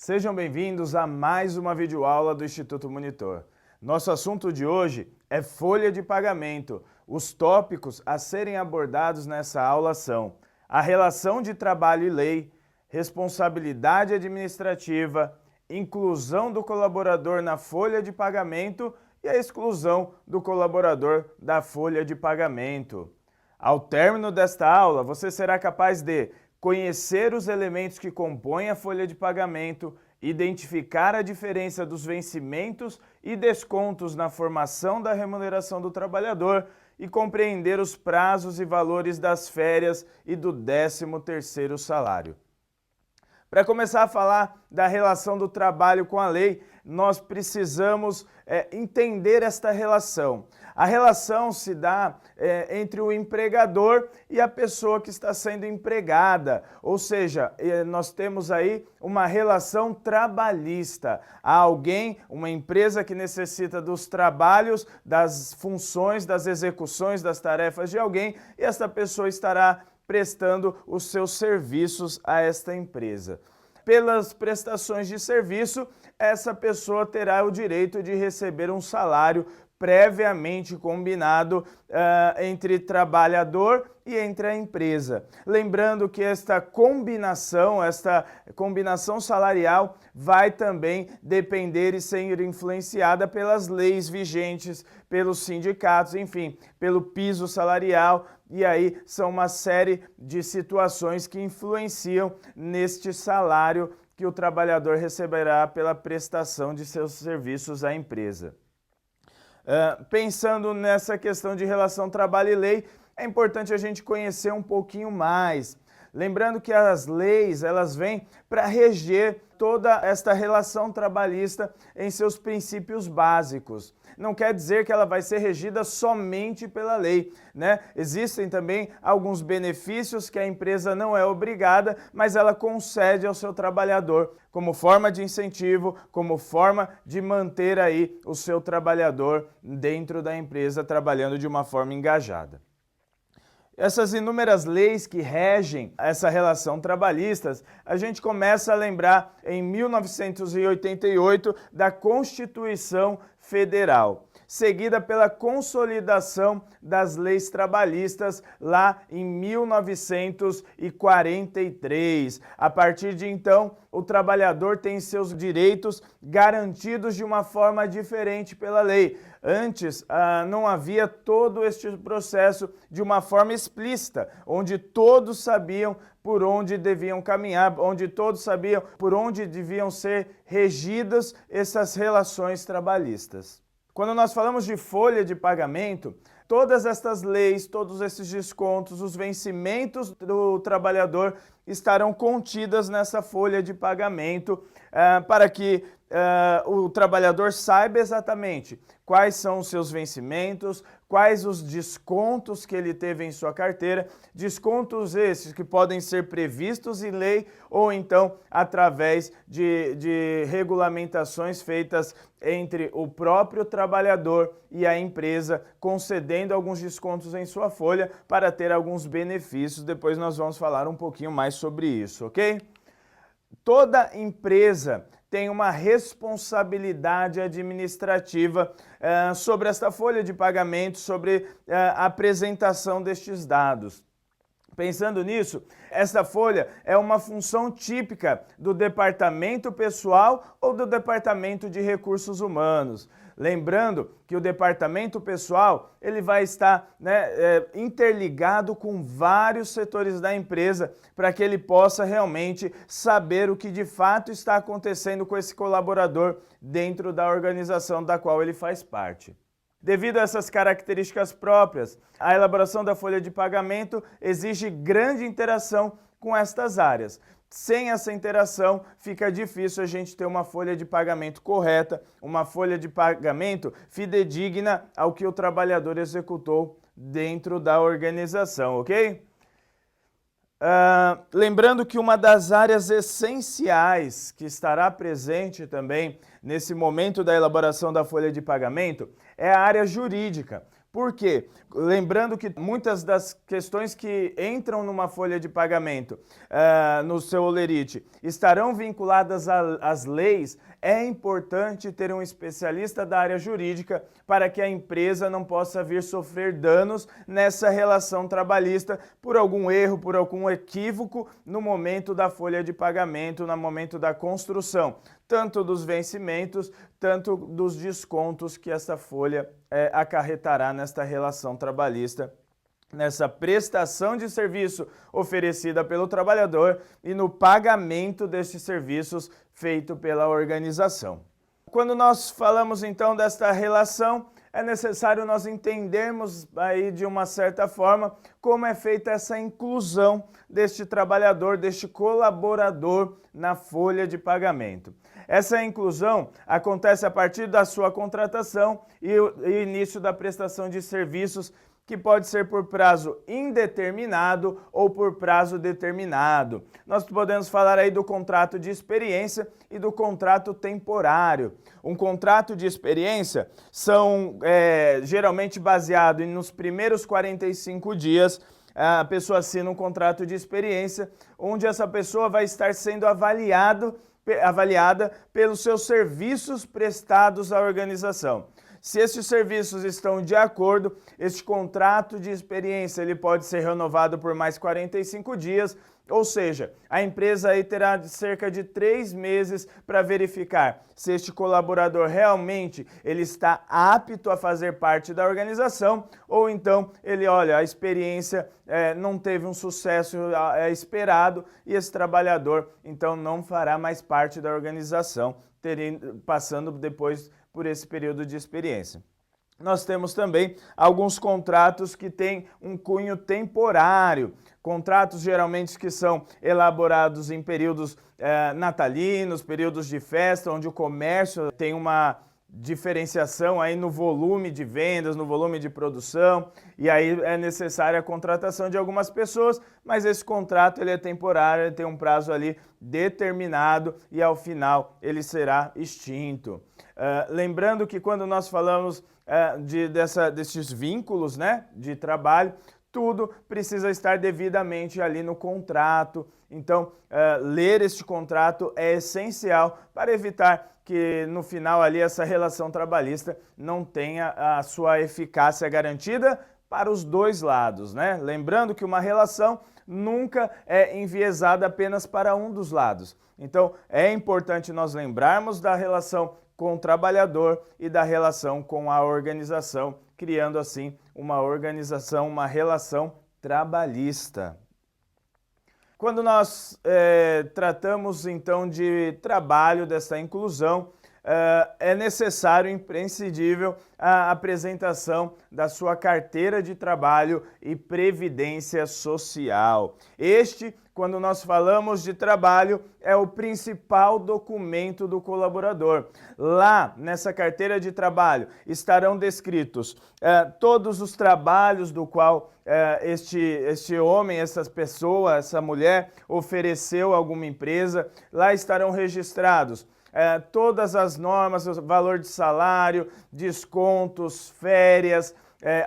Sejam bem-vindos a mais uma videoaula do Instituto Monitor. Nosso assunto de hoje é folha de pagamento. Os tópicos a serem abordados nessa aula são a relação de trabalho e lei, responsabilidade administrativa, inclusão do colaborador na folha de pagamento e a exclusão do colaborador da folha de pagamento. Ao término desta aula, você será capaz de conhecer os elementos que compõem a folha de pagamento, identificar a diferença dos vencimentos e descontos na formação da remuneração do trabalhador e compreender os prazos e valores das férias e do 13º salário. Para começar a falar da relação do trabalho com a lei, nós precisamos entender esta relação. A relação se dá entre o empregador e a pessoa que está sendo empregada, ou seja, nós temos aí uma relação trabalhista. Há alguém, uma empresa que necessita dos trabalhos, das funções, das execuções, das tarefas de alguém, e esta pessoa estará prestando os seus serviços a esta empresa. Pelas prestações de serviço, essa pessoa terá o direito de receber um salário previamente combinado entre trabalhador e entre a empresa. Lembrando que esta combinação salarial vai também depender e ser influenciada pelas leis vigentes, pelos sindicatos, enfim, pelo piso salarial, e aí são uma série de situações que influenciam neste salário que o trabalhador receberá pela prestação de seus serviços à empresa. Pensando nessa questão de relação trabalho e lei, é importante a gente conhecer um pouquinho mais. Lembrando que as leis, elas vêm para reger toda esta relação trabalhista em seus princípios básicos. Não quer dizer que ela vai ser regida somente pela lei, né? Existem também alguns benefícios que a empresa não é obrigada, mas ela concede ao seu trabalhador como forma de incentivo, como forma de manter aí o seu trabalhador dentro da empresa trabalhando de uma forma engajada. Essas inúmeras leis que regem essa relação trabalhista, a gente começa a lembrar em 1988 da Constituição Federal, seguida pela consolidação das leis trabalhistas lá em 1943. A partir de então, o trabalhador tem seus direitos garantidos de uma forma diferente pela lei. Antes, não havia todo este processo de uma forma explícita, onde todos sabiam por onde deviam caminhar, onde todos sabiam por onde deviam ser regidas essas relações trabalhistas. Quando nós falamos de folha de pagamento, todas estas leis, todos esses descontos, os vencimentos do trabalhador estarão contidas nessa folha de pagamento para que o trabalhador saiba exatamente quais são os seus vencimentos, quais os descontos que ele teve em sua carteira, descontos esses que podem ser previstos em lei ou então através de regulamentações feitas entre o próprio trabalhador e a empresa, concedendo alguns descontos em sua folha para ter alguns benefícios. Depois nós vamos falar um pouquinho mais sobre isso, ok? Toda empresa tem uma responsabilidade administrativa sobre esta folha de pagamento, sobre a apresentação destes dados. Pensando nisso, esta folha é uma função típica do departamento pessoal ou do departamento de recursos humanos. Lembrando que o departamento pessoal ele vai estar interligado com vários setores da empresa para que ele possa realmente saber o que de fato está acontecendo com esse colaborador dentro da organização da qual ele faz parte. Devido a essas características próprias, a elaboração da folha de pagamento exige grande interação com estas áreas. Sem essa interação, fica difícil a gente ter uma folha de pagamento correta, uma folha de pagamento fidedigna ao que o trabalhador executou dentro da organização, ok? Lembrando que uma das áreas essenciais que estará presente também nesse momento da elaboração da folha de pagamento é a área jurídica. Por quê? Lembrando que muitas das questões que entram numa folha de pagamento no seu holerite estarão vinculadas às leis. É importante ter um especialista da área jurídica para que a empresa não possa vir sofrer danos nessa relação trabalhista por algum erro, por algum equívoco no momento da folha de pagamento, no momento da construção, tanto dos vencimentos, tanto dos descontos que essa folha acarretará nesta relação trabalhista, nessa prestação de serviço oferecida pelo trabalhador e no pagamento destes serviços feito pela organização. Quando nós falamos então desta relação, é necessário nós entendermos aí de uma certa forma como é feita essa inclusão deste trabalhador, deste colaborador na folha de pagamento. Essa inclusão acontece a partir da sua contratação e o início da prestação de serviços, que pode ser por prazo indeterminado ou por prazo determinado. Nós podemos falar aí do contrato de experiência e do contrato temporário. Um contrato de experiência são geralmente baseado nos primeiros 45 dias, a pessoa assina um contrato de experiência, onde essa pessoa vai estar sendo avaliada pelos seus serviços prestados à organização. Se esses serviços estão de acordo, este contrato de experiência ele pode ser renovado por mais 45 dias, ou seja, a empresa aí terá cerca de 3 meses para verificar se este colaborador realmente ele está apto a fazer parte da organização, ou então ele, olha, a experiência não teve um sucesso esperado e esse trabalhador então não fará mais parte da organização, passando depois por esse período de experiência. Nós temos também alguns contratos que têm um cunho temporário, contratos geralmente que são elaborados em períodos natalinos, períodos de festa, onde o comércio tem uma diferenciação aí no volume de vendas, no volume de produção, e aí é necessária a contratação de algumas pessoas, mas esse contrato ele é temporário, ele tem um prazo ali determinado e ao final ele será extinto. Lembrando que quando nós falamos desses vínculos, né, de trabalho, tudo precisa estar devidamente ali no contrato. Então, ler este contrato é essencial para evitar que no final ali essa relação trabalhista não tenha a sua eficácia garantida para os dois lados, né? Lembrando que uma relação nunca é enviesada apenas para um dos lados. Então, é importante nós lembrarmos da relação com o trabalhador e da relação com a organização, criando assim uma organização, uma relação trabalhista. Quando nós tratamos então de trabalho, dessa inclusão, é necessário, imprescindível, a apresentação da sua carteira de trabalho e previdência social. Este, quando nós falamos de trabalho, é o principal documento do colaborador. Lá, nessa carteira de trabalho, estarão descritos todos os trabalhos do qual este homem, essa pessoa, essa mulher ofereceu a alguma empresa. Lá estarão registrados todas as normas, o valor de salário, descontos, férias,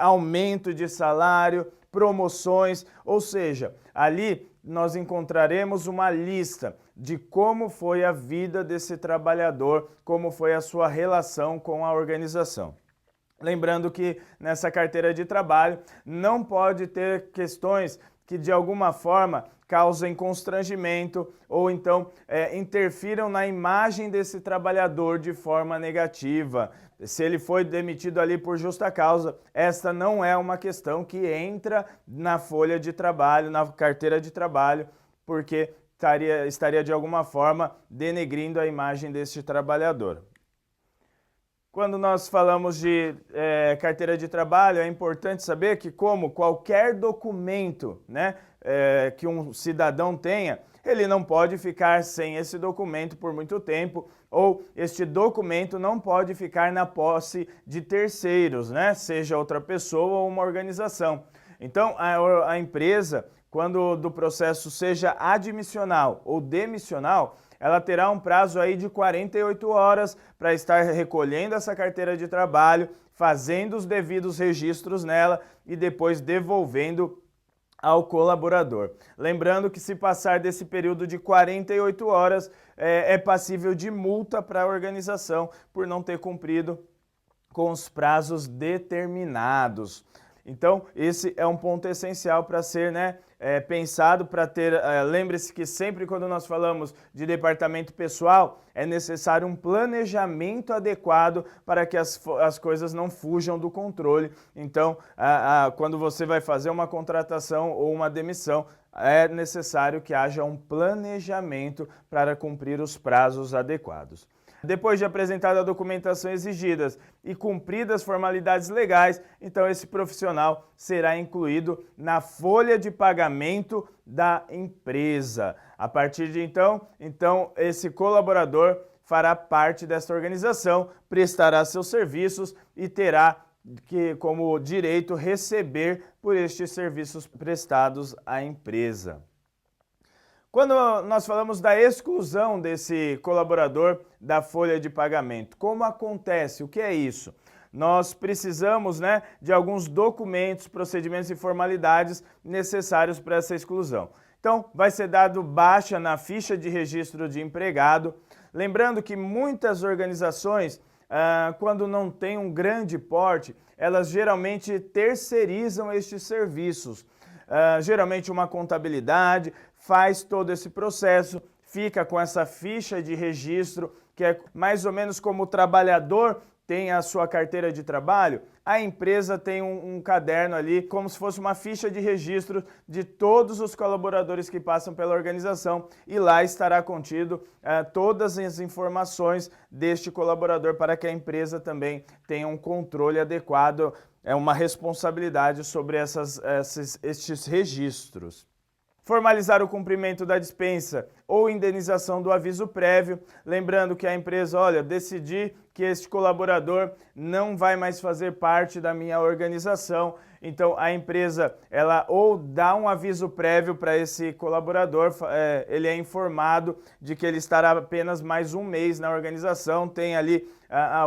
aumento de salário, promoções, ou seja, ali nós encontraremos uma lista de como foi a vida desse trabalhador, como foi a sua relação com a organização. Lembrando que nessa carteira de trabalho não pode ter questões que de alguma forma causem constrangimento ou então interfiram na imagem desse trabalhador de forma negativa. Se ele foi demitido ali por justa causa, esta não é uma questão que entra na folha de trabalho, na carteira de trabalho, porque estaria de alguma forma denegrindo a imagem deste trabalhador. Quando nós falamos de carteira de trabalho, é importante saber que, como qualquer documento, né, que um cidadão tenha, ele não pode ficar sem esse documento por muito tempo, ou este documento não pode ficar na posse de terceiros, né, seja outra pessoa ou uma organização. Então, a empresa, quando do processo seja admissional ou demissional, ela terá um prazo aí de 48 horas para estar recolhendo essa carteira de trabalho, fazendo os devidos registros nela e depois devolvendo ao colaborador. Lembrando que se passar desse período de 48 horas, é passível de multa para a organização por não ter cumprido com os prazos determinados. Então, esse é um ponto essencial para ser pensado, para ter... lembre-se que sempre quando nós falamos de departamento pessoal, é necessário um planejamento adequado para que as coisas não fujam do controle. Então, quando você vai fazer uma contratação ou uma demissão, é necessário que haja um planejamento para cumprir os prazos adequados. Depois de apresentada a documentação exigida e cumpridas as formalidades legais, então esse profissional será incluído na folha de pagamento da empresa. A partir de então esse colaborador fará parte desta organização, prestará seus serviços e terá como direito receber por estes serviços prestados à empresa. Quando nós falamos da exclusão desse colaborador da folha de pagamento, como acontece? O que é isso? Nós precisamos de alguns documentos, procedimentos e formalidades necessários para essa exclusão. Então, vai ser dado baixa na ficha de registro de empregado. Lembrando que muitas organizações, quando não tem um grande porte, elas geralmente terceirizam estes serviços. Geralmente uma contabilidade faz todo esse processo, fica com essa ficha de registro, que é mais ou menos como o trabalhador tem a sua carteira de trabalho, a empresa tem um caderno ali, como se fosse uma ficha de registro de todos os colaboradores que passam pela organização, e lá estará contido todas as informações deste colaborador para que a empresa também tenha um controle adequado, uma responsabilidade sobre estes registros. Formalizar o cumprimento da dispensa ou indenização do aviso prévio, lembrando que a empresa, olha, decidi que este colaborador não vai mais fazer parte da minha organização, então a empresa, ela ou dá um aviso prévio para esse colaborador, ele é informado de que ele estará apenas mais um mês na organização, tem ali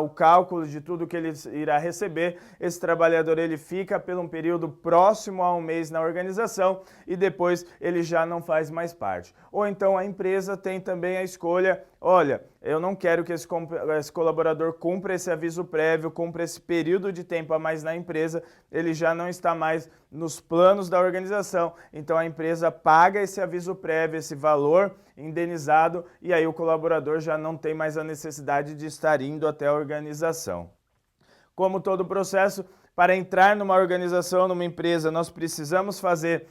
o cálculo de tudo que ele irá receber, esse trabalhador ele fica por um período próximo a um mês na organização e depois ele já não faz mais parte. Ou então a empresa tem também a escolha, olha, eu não quero que esse colaborador cumpra esse aviso prévio, cumpra esse período de tempo a mais na empresa, ele já não está mais nos planos da organização, então a empresa paga esse aviso prévio, esse valor indenizado, e aí o colaborador já não tem mais a necessidade de estar indo até a organização. Como todo processo, para entrar numa organização, numa empresa, nós precisamos fazer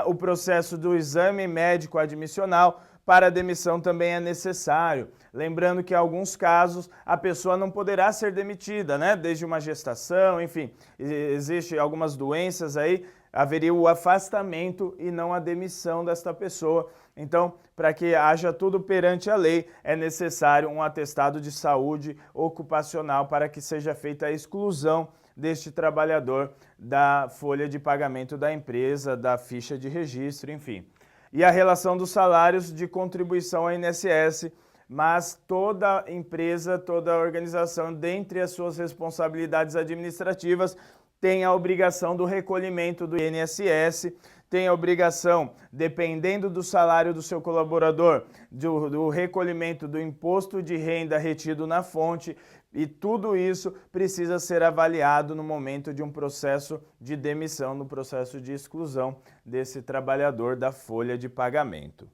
o processo do exame médico admissional. Para a demissão também é necessário. Lembrando que em alguns casos a pessoa não poderá ser demitida, desde uma gestação, enfim, existem algumas doenças aí, haveria o afastamento e não a demissão desta pessoa. Então, para que haja tudo perante a lei, é necessário um atestado de saúde ocupacional para que seja feita a exclusão deste trabalhador da folha de pagamento da empresa, da ficha de registro, enfim. E a relação dos salários de contribuição ao INSS, mas toda empresa, toda organização, dentre as suas responsabilidades administrativas, tem a obrigação do recolhimento do INSS, tem a obrigação, dependendo do salário do seu colaborador, do recolhimento do imposto de renda retido na fonte, e tudo isso precisa ser avaliado no momento de um processo de demissão, no processo de exclusão desse trabalhador da folha de pagamento.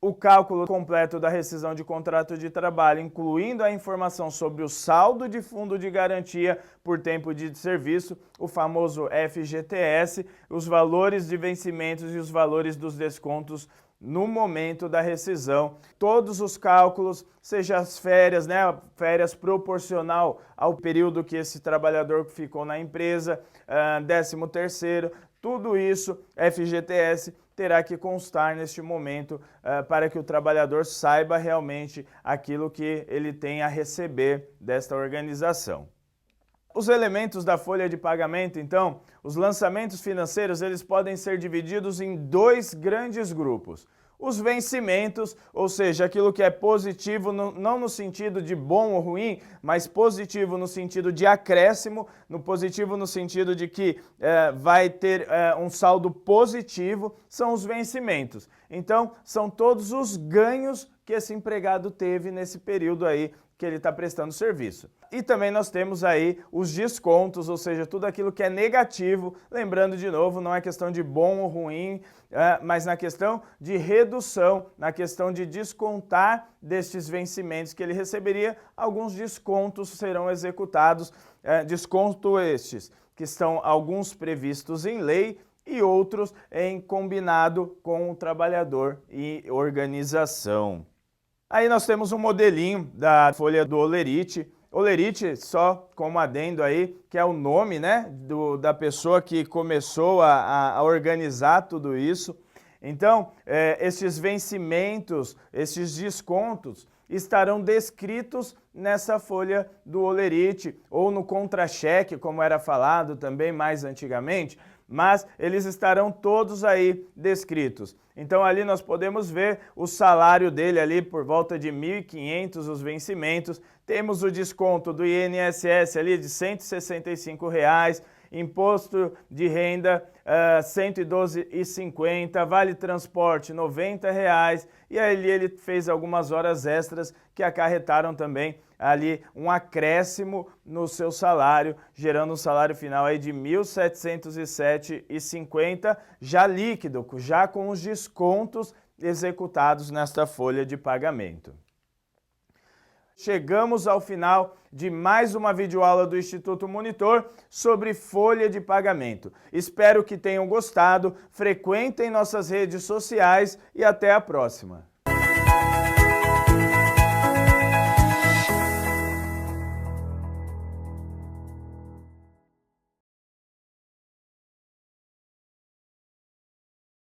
O cálculo completo da rescisão de contrato de trabalho, incluindo a informação sobre o saldo de fundo de garantia por tempo de serviço, o famoso FGTS, os valores de vencimentos e os valores dos descontos no momento da rescisão. Todos os cálculos, seja as férias, férias proporcional ao período que esse trabalhador ficou na empresa, 13º, tudo isso, FGTS, terá que constar neste momento para que o trabalhador saiba realmente aquilo que ele tem a receber desta organização. Os elementos da folha de pagamento, então, os lançamentos financeiros, eles podem ser divididos em dois grandes grupos. os vencimentos, ou seja, aquilo que é positivo, não no sentido de bom ou ruim, mas positivo no sentido de acréscimo, no positivo no sentido de que vai ter um saldo positivo, são os vencimentos. Então, são todos os ganhos que esse empregado teve nesse período aí que ele está prestando serviço. E também nós temos aí os descontos, ou seja, tudo aquilo que é negativo, lembrando de novo, não é questão de bom ou ruim, mas na questão de redução, na questão de descontar destes vencimentos que ele receberia, alguns descontos serão executados, desconto estes, que estão alguns previstos em lei e outros em combinado com o trabalhador e organização. Aí nós temos um modelinho da folha do Olerite. Olerite, só como adendo aí, que é o nome, né, da pessoa que começou a organizar tudo isso. Então, esses vencimentos, esses descontos estarão descritos nessa folha do Olerite ou no contra-cheque, como era falado também mais antigamente, mas eles estarão todos aí descritos. Então ali nós podemos ver o salário dele ali por volta de 1.500 os vencimentos, temos o desconto do INSS ali de R$ 165, imposto de renda R$ 112,50, vale transporte R$ 90, e aí ele fez algumas horas extras que acarretaram também ali um acréscimo no seu salário, gerando um salário final aí de R$ 1.707,50, já líquido, já com os descontos executados nesta folha de pagamento. Chegamos ao final de mais uma videoaula do Instituto Monitor sobre folha de pagamento. Espero que tenham gostado, frequentem nossas redes sociais e até a próxima.